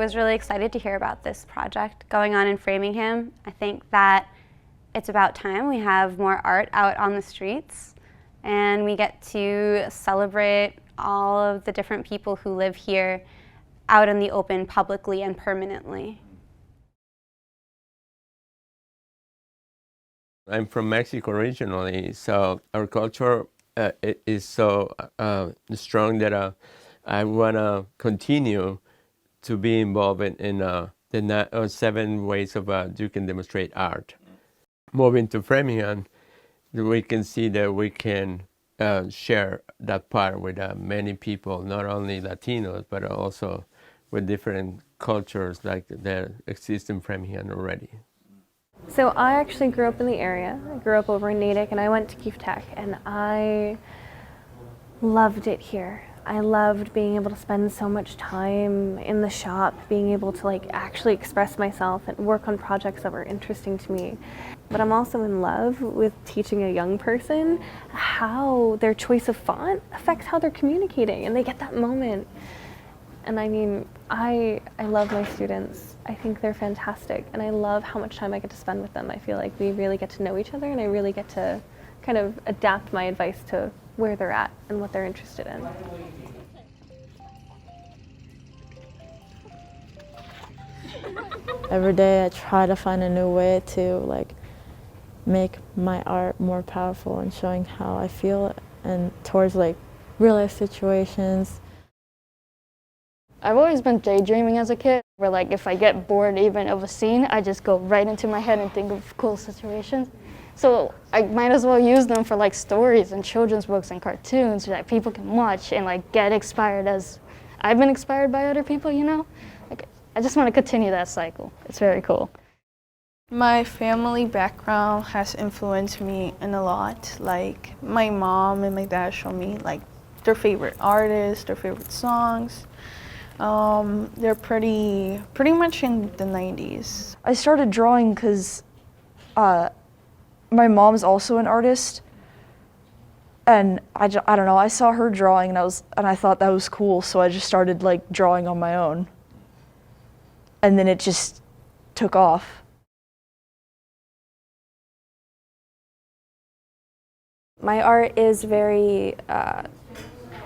was really excited to hear about this project going on in Framingham. I think that it's about time we have more art out on the streets and we get to celebrate all of the different people who live here out in the open publicly and permanently. I'm from Mexico originally, so our culture is so strong that I want to continue to be involved in the 7 ways of you can demonstrate art. Moving to Framingham, we can see that we can share that part with many people, not only Latinos, but also with different cultures like that exist in Framingham already. So I actually grew up in the area. I grew up over in Natick and I went to Keefe Tech and I loved it here. I loved being able to spend so much time in the shop, being able to actually express myself and work on projects that were interesting to me. But I'm also in love with teaching a young person how their choice of font affects how they're communicating and they get that moment. And I mean, I love my students. I think they're fantastic and I love how much time I get to spend with them. I feel like we really get to know each other and I really get to kind of adapt my advice to where they're at and what they're interested in. Every day I try to find a new way to make my art more powerful and showing how I feel and towards real life situations. I've always been daydreaming as a kid, where if I get bored even of a scene, I just go right into my head and think of cool situations. So I might as well use them for stories and children's books and cartoons that people can watch and get inspired as I've been inspired by other people, you know? I just want to continue that cycle. It's very cool. My family background has influenced me in a lot. My mom and my dad show me their favorite artists, their favorite songs. They're pretty much in the 90s. I started drawing because my mom's also an artist, and I don't know, I saw her drawing and I thought that was cool, so I just started drawing on my own. And then it just took off. My art is very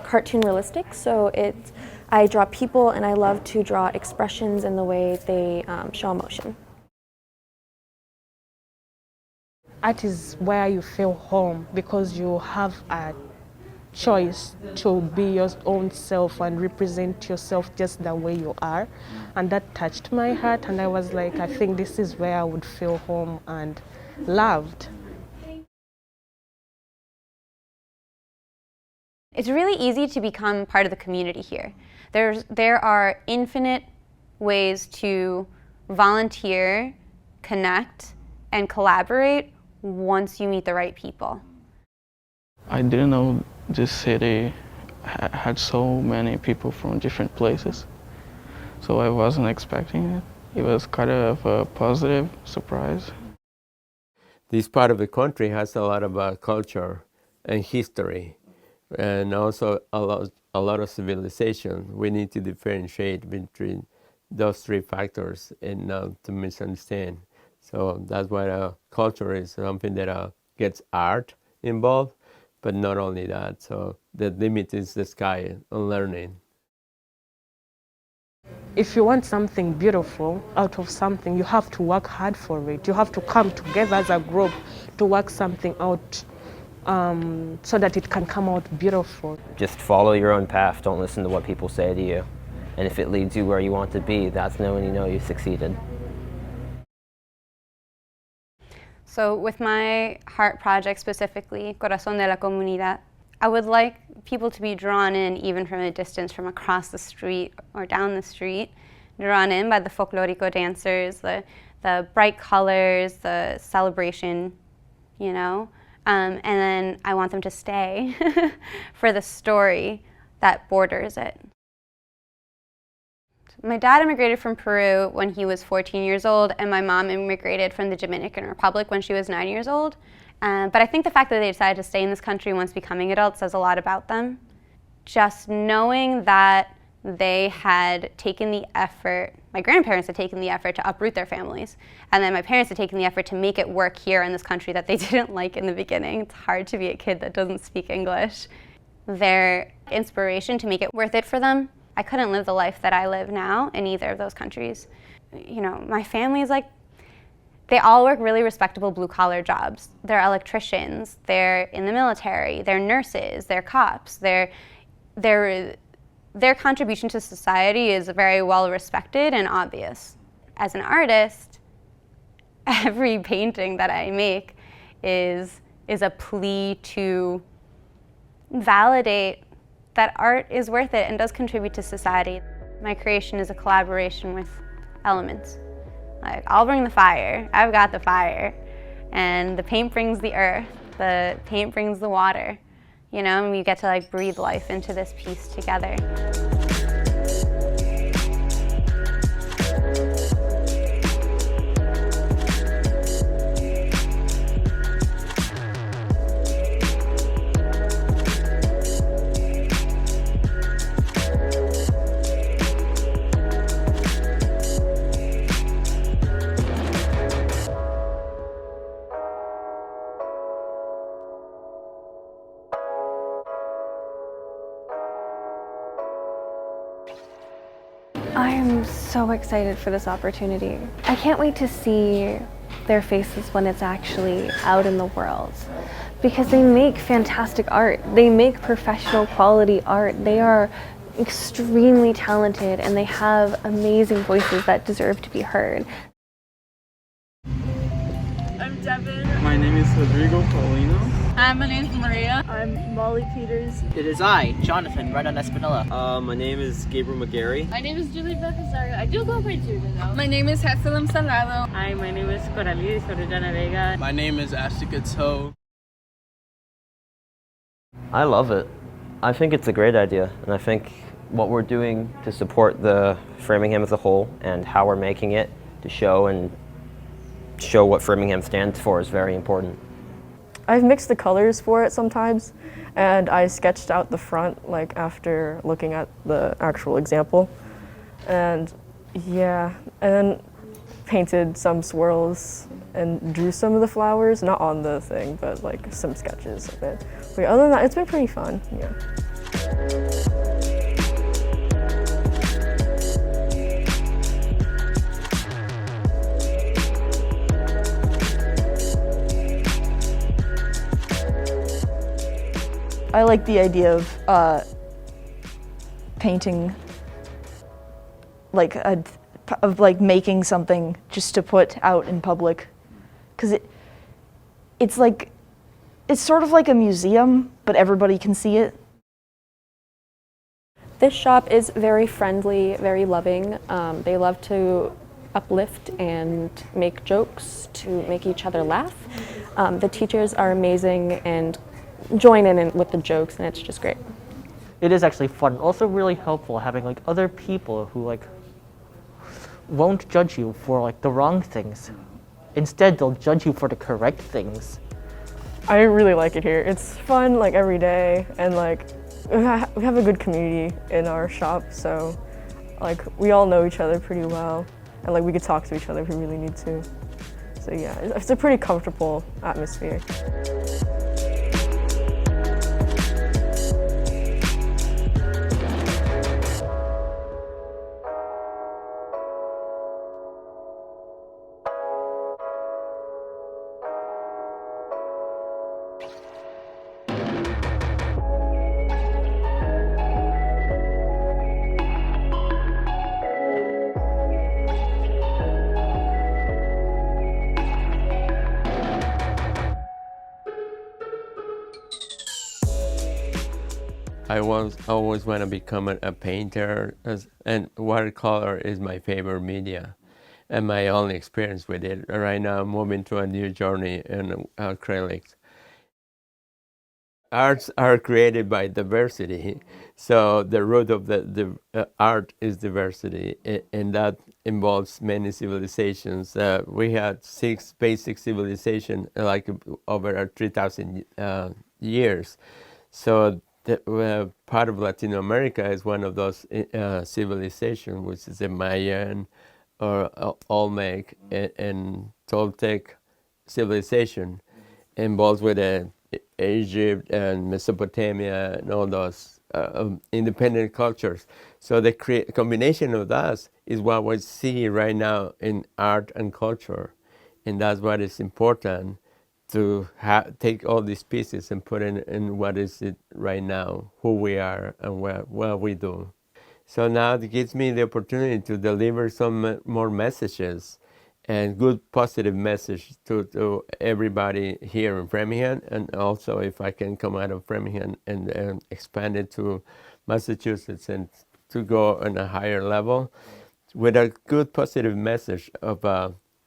cartoon realistic, so I draw people and I love to draw expressions in the way they show emotion. Art is where you feel home because you have a choice to be your own self and represent yourself just the way you are. And that touched my heart and I was I think this is where I would feel home and loved. It's really easy to become part of the community here. There are infinite ways to volunteer, connect, and collaborate once you meet the right people. I didn't know this city had so many people from different places, so I wasn't expecting it. It was kind of a positive surprise. This part of the country has a lot of culture and history, and also a lot of civilization. We need to differentiate between those 3 factors and not to misunderstand. So that's why culture is something that gets art involved, but not only that. So the limit is the sky on learning. If you want something beautiful out of something, you have to work hard for it. You have to come together as a group to work something out so that it can come out beautiful. Just follow your own path. Don't listen to what people say to you. And if it leads you where you want to be, that's when you know you succeeded. So with my heart project specifically, Corazón de la Comunidad, I would like people to be drawn in even from a distance, from across the street or down the street, drawn in by the folklorico dancers, the bright colors, the celebration, you know? And then I want them to stay for the story that borders it. My dad immigrated from Peru when he was 14 years old, and my mom immigrated from the Dominican Republic when she was 9 years old. But I think the fact that they decided to stay in this country once becoming adults says a lot about them. Just knowing that they had taken the effort my grandparents had taken the effort to uproot their families. And then my parents had taken the effort to make it work here in this country that they didn't like in the beginning. It's hard to be a kid that doesn't speak English. Their inspiration to make it worth it for them, I couldn't live the life that I live now in either of those countries. You know, my family's like, they all work really respectable blue-collar jobs. They're electricians, they're in the military, they're nurses, they're cops, their contribution to society is very well respected and obvious. As an artist, every painting that I make is a plea to validate that art is worth it and does contribute to society. My creation is a collaboration with elements. Like, I'll bring the fire, I've got the fire, and the paint brings the earth, the paint brings the water, you know, and we get to like breathe life into this piece together. I am so excited for this opportunity. I can't wait to see their faces when it's actually out in the world, because they make fantastic art. They make professional quality art. They are extremely talented and they have amazing voices that deserve to be heard. I'm Deven. My name is Rodrigo Paulino. Hi, my name is Maria. I'm Mollee Peters. It is I, Jonathan, right on Espinola. My name is Gabriel McGarry. My name is Juju Rosario. I do go by Juju though. My name is Geselem Salado. Hi, my name is Vega. My name is Ashika Toe. I love it. I think it's a great idea, and I think what we're doing to support the Framingham as a whole and how we're making it to show what Framingham stands for is very important. I've mixed the colors for it sometimes, and I sketched out the front like after looking at the actual example. And yeah, and then painted some swirls and drew some of the flowers, not on the thing, but like some sketches of it. But other than that, it's been pretty fun, yeah. I like the idea of painting, like making something just to put out in public, because it's sort of like a museum, but everybody can see it. This shop is very friendly, very loving. They love to uplift and make jokes to make each other laugh. The teachers are amazing and join in with the jokes, and it's just great. It is actually fun. Also really helpful having like other people who like won't judge you for like the wrong things. Instead, they'll judge you for the correct things. I really like it here. It's fun like every day, and like we have a good community in our shop, so like we all know each other pretty well, and like we could talk to each other if we really need to. So yeah, it's a pretty comfortable atmosphere. I always want to become a painter, and watercolor is my favorite media and my only experience with it. Right now I'm moving to a new journey in acrylics. Arts are created by diversity, so the root of the art is diversity, and that involves many civilizations. We had 6 basic civilizations, like over 3,000 years. So part of Latin America is one of those civilizations, which is the Mayan or Olmec and Toltec civilization, involved with Egypt and Mesopotamia and all those independent cultures. So the combination of that is what we see right now in art and culture, and that's what is important, to take all these pieces and put in what is it right now, who we are and what we do. So now it gives me the opportunity to deliver some more messages and good positive message to everybody here in Framingham, and also if I can come out of Framingham and expand it to Massachusetts and to go on a higher level with a good positive message of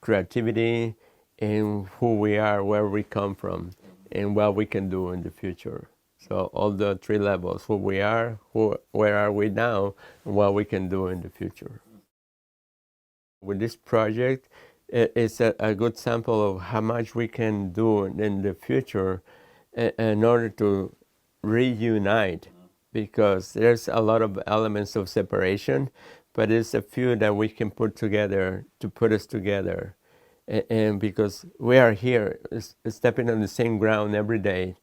creativity and who we are, where we come from, and what we can do in the future. So all the three levels: who we are, where are we now, and what we can do in the future. With this project, it's a good sample of how much we can do in the future in order to reunite, because there's a lot of elements of separation, but there's a few that we can put together to put us together. And because we are here, stepping on the same ground every day,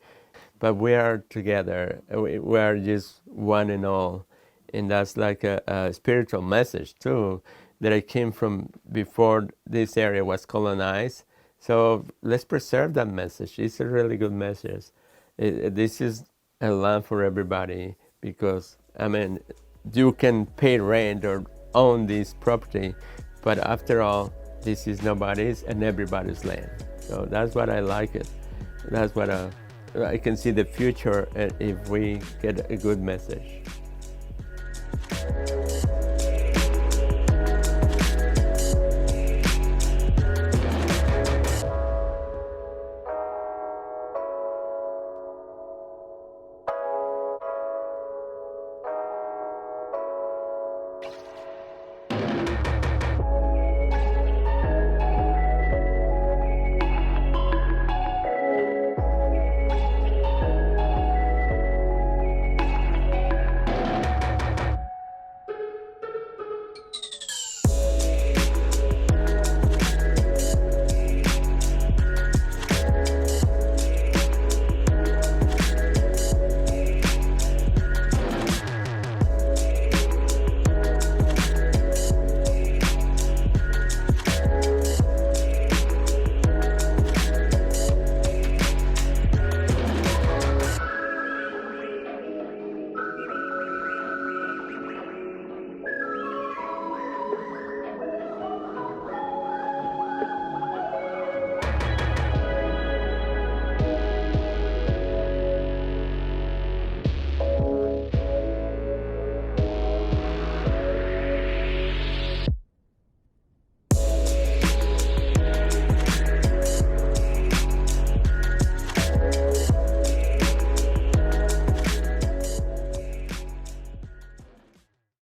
but we are together. We are just one and all. And that's like a spiritual message too, that I came from before this area was colonized. So let's preserve that message. It's a really good message. This is a land for everybody, because, I mean, you can pay rent or own this property, but after all, this is nobody's and everybody's land. So that's what I like it. That's what I can see the future if we get a good message.